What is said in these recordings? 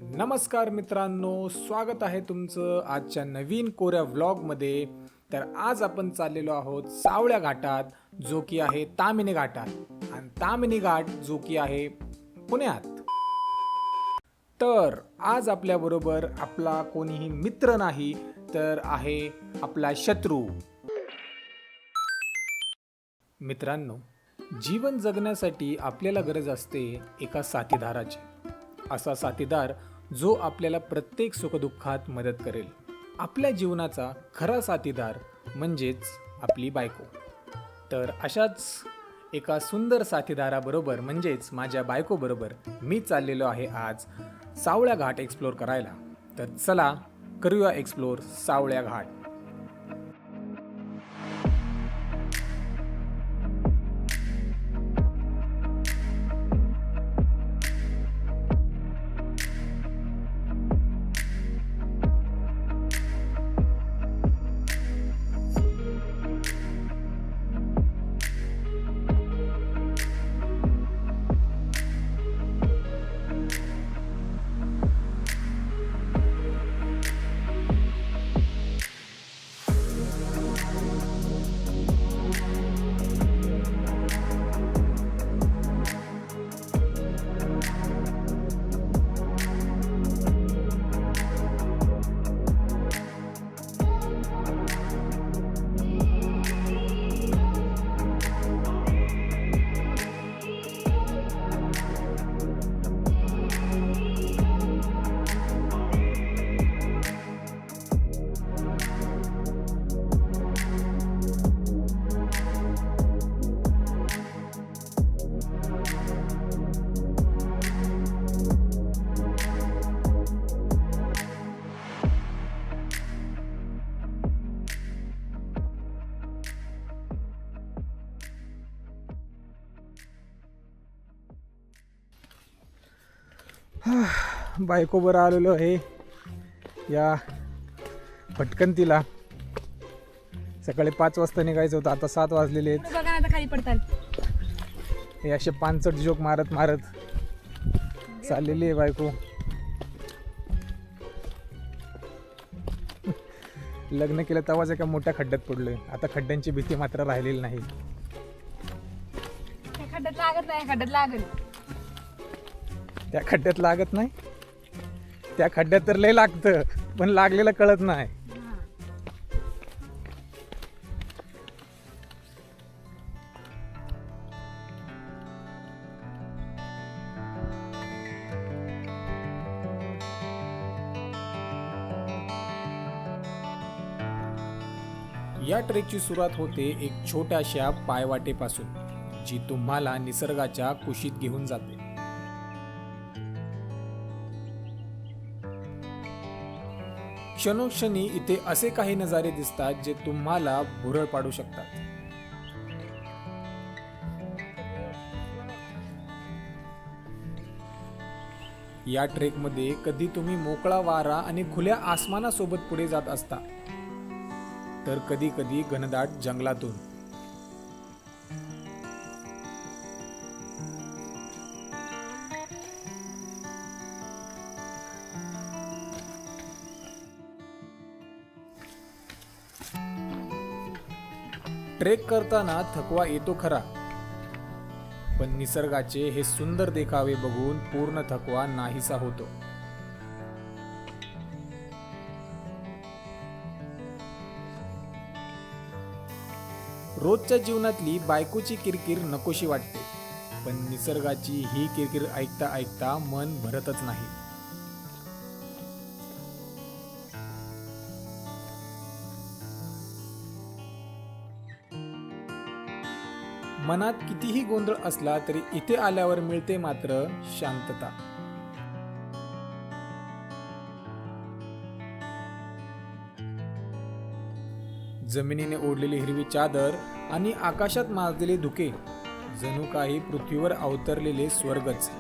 नमस्कार मित्रांनो, स्वागत आहे तुमचं आजच्या नवीन कोऱ्या व्लॉगमध्ये. तर आज आपण चाललेलो आहोत सावळ्या घाटात, जो की आहे ताम्हिणी घाटात, आणि ताम्हिणी घाट जो की आहे पुण्यात. तर आज आपल्याबरोबर आपला कोणीही मित्र नाही, तर आहे आपला शत्रू. मित्रांनो, जीवन जगण्यासाठी आपल्याला गरज असते एका साथीदाराची. असा साथीदार जो आपल्याला प्रत्येक सुखदुःखात मदत करेल. आपल्या जीवनाचा खरा साथीदार म्हणजेच आपली बायको. तर अशाच एका सुंदर साथीदाराबरोबर म्हणजेच माझ्या बायकोबरोबर मी चाललेलो आहे आज सावळ्या घाट एक्सप्लोर करायला. तर चला करूया एक्सप्लोर सावळ्या घाट. बायकोबर आलेलो आहे या भटकंतीला. सकाळी 5 वाजता निघायचं होतं, आता 7 वाजलेले आहेत. बघा ना, आता खाली पडताल. हे असे पानचट जोक मारत मारत चाललेली आहे बायको. लग्न केलं तेव्हाच एका मोठ्या खड्ड्यात पडलोय. आता खड्ड्यांची भीती मात्र राहिलेली नाही. त्या खड्ड्यात लागत नाही, खड्ड्यात लागल. त्या खड्ड्यात लागत नाही, त्या खड्ड्यात तर लय लागतं, पण लागलेलं कळत नाही. या ट्रेकची सुरुवात होते एक छोट्याशा पायवाटेपासून, जी तुम्हाला निसर्गाच्या कुशीत घेऊन जाते. क्षणोक्षणी इथे असे काही नजारे दिसतात जे तुम्हाला भुरळ पाडू शकतात. या ट्रेकमध्ये कधी तुम्ही मोकळा वारा आणि खुल्या आसमानासोबत पुढे जात असता, तर कधी कधी घनदाट जंगलातून. ट्रेक करताना थकवा येतो खरा, पण निसर्गाचे हे सुंदर देखावे बघून पूर्ण थकवा नाहीसा होतो. रोजच्या जीवनातली बायकोची किरकिर नकोशी वाटते, पण निसर्गाची ही किरकिर ऐकता ऐकता मन भरतच नाही. मनात कितीही गोंधळ असला तरी इथे आल्यावर मिळते मात्र शांतता. जमिनीने ओढलेली हिरवी चादर आणि आकाशात माजलेले धुके, जणू काही पृथ्वीवर अवतरलेले स्वर्गच.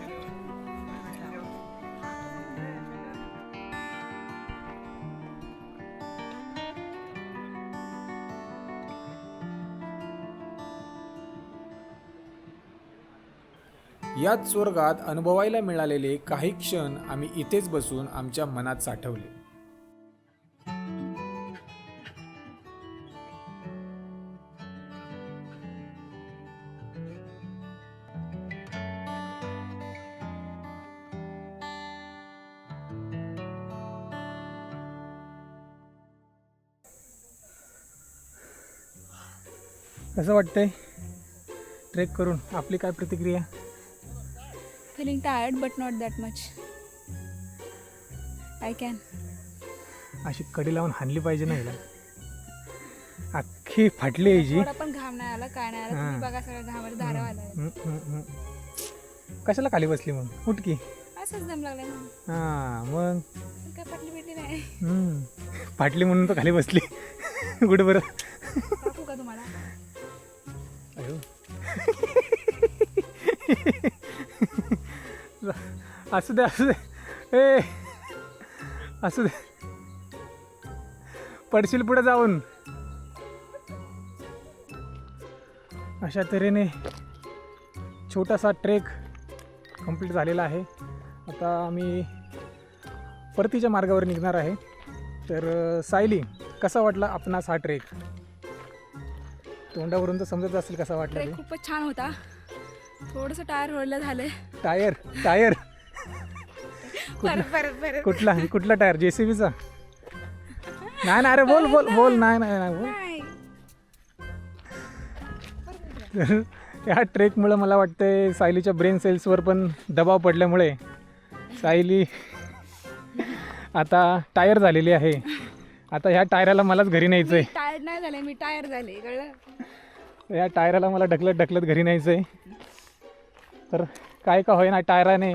याच स्वर्गात अनुभवायला मिळालेले काही क्षण आम्ही इथेच बसून आमच्या मनात साठवले. कसं वाटतंय ट्रेक करून? आपली काय प्रतिक्रिया? Feeling tired but not that much. I can. अशी कडी लावून हाणली पाहिजे ना हिला. अख्खी फाटली आहे जी. थोडा पण घाम नाही आला, काय नाही आला. तुम्ही बघा सगळं घामाला धारा आला. कशाला खाली बसली मग? उठ की. असंच दम लागलाय म्हणून. हां मग काय फाटली बिटली नाही. फाटली म्हणून तर खाली बसली. गुड बरं. दाखवू का तुम्हाला? अयो. असू दे असू दे. ए असू दे. पडशील पुढे जाऊन. अशा तऱ्हेने छोटासा ट्रेक कंप्लीट झालेला आहे. आता आम्ही परतीच्या मार्गावर निघणार आहे. तर सायली, कसा वाटला आपणास हा ट्रेक? तोंडावरून तर समजत असेल कसा वाटला ट्रेक ते. खूपच छान होता. थोडंसं टायर होळलं झालंय. टायर टायर परत परत परत. कुठला टायर? JCBचा? नाही नाही, अरे बोल बोल बोल. नाही नाही नाही बोल. नाही. तर या ट्रेकमुळं मला वाटतंय सायलीच्या ब्रेन सेल्सवर पण दबाव पडल्यामुळे सायली आता टायर झालेली आहे. आता ह्या टायराला मलाच घरी न्यायचं आहे. टायर्ड नाही झाले, मी टायर झाले, कळलं? या टायराला मला ढकलत घरी न्यायचं आहे. तर काय का होईना टायराने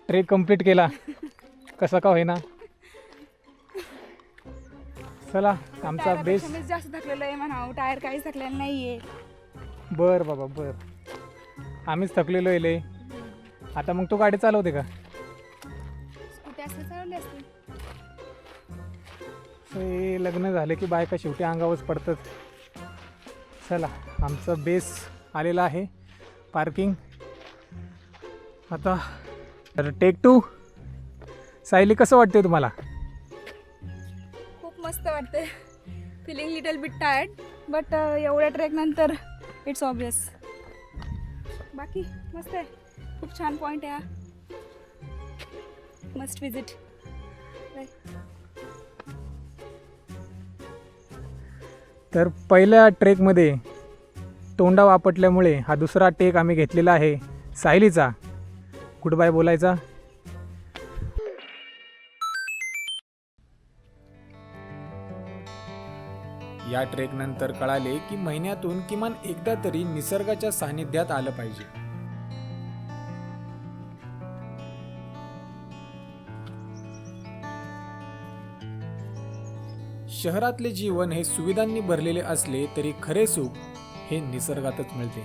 ट्रेक कंप्लीट केला, कसा का होईना. चला आमचा बेस. टायरापेक्षा मीच जास्त थकलेलं आहे म्हणावं. टायर काहीच थकलेलं नाहीये. बर बाबा बर. आम्हीच थकलेलो आहे लय. आता मग तू गाडी चालवते का? स्कूटी असते चालवली असते. हे लग्न झाले की बायका शेवटी अंगावरच पडतात. चला आमचं बेस आलेला आहे. पार्किंग आता. तर टेक 2. सायली, कसं वाटते तुम्हाला? खूप मस्त वाटते. Feeling little bit tired but एवढ्या ट्रेक नंतर इट्स ऑब्वियस. बाकी मस्त आहे. खूप छान पॉईंट आहे हा. Must visit. तर पहिल्या ट्रेकमध्ये तोंडा वापटल्यामुळे हा दुसरा टेक आम्ही घेतलेला आहे सायलीचा. गुड बाय बोलायचा. या ट्रेकनंतर कळाले की महिन्यातून किमान एकदा तरी निसर्गाच्या सानिध्यात आलं पाहिजे. शहरातले जीवन हे सुविधांनी भरलेले असले तरी खरे सुख हे निसर्गातच मिळते.